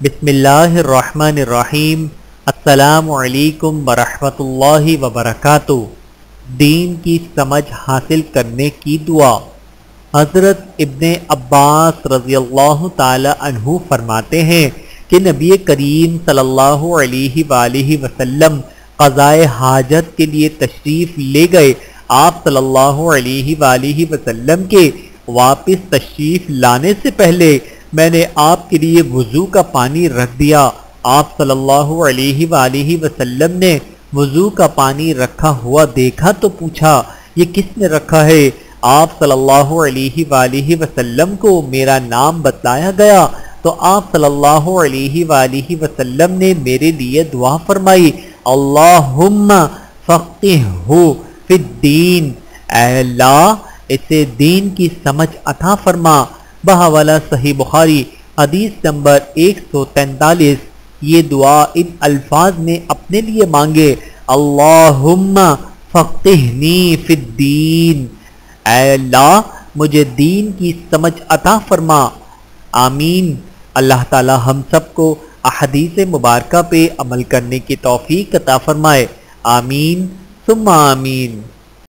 بسم اللہ الرحمن الرحیم۔ السلام علیکم ورحمۃ اللہ وبرکاتہ۔ دین کی سمجھ حاصل کرنے کی دعا۔ حضرت ابن عباس رضی اللہ تعالی عنہ فرماتے ہیں کہ نبی کریم صلی اللہ علیہ وآلہ وسلم قضائے حاجت کے لیے تشریف لے گئے۔ آپ صلی اللہ علیہ وآلہ وسلم کے واپس تشریف لانے سے پہلے میں نے آپ کے لیے وضو کا پانی رکھ دیا۔ آپ صلی اللہ علیہ وآلہ وسلم نے وضو کا پانی رکھا ہوا دیکھا تو پوچھا، یہ کس نے رکھا ہے؟ آپ صلی اللہ علیہ وآلہ وسلم کو میرا نام بتلایا گیا تو آپ صلی اللہ علیہ وآلہ وسلم نے میرے لیے دعا فرمائی، اللہم فقہہ فی الدین، اے اللہ اسے دین کی سمجھ عطا فرما۔ بحوالہ صحیح بخاری حدیث نمبر 143۔ یہ دعا ان الفاظ میں اپنے لیے مانگے، اللہم فقہنی فی الدین، اے اللہ مجھے دین کی سمجھ عطا فرما۔ آمین۔ اللہ تعالی ہم سب کو احادیث مبارکہ پہ عمل کرنے کی توفیق عطا فرمائے۔ آمین ثم آمین۔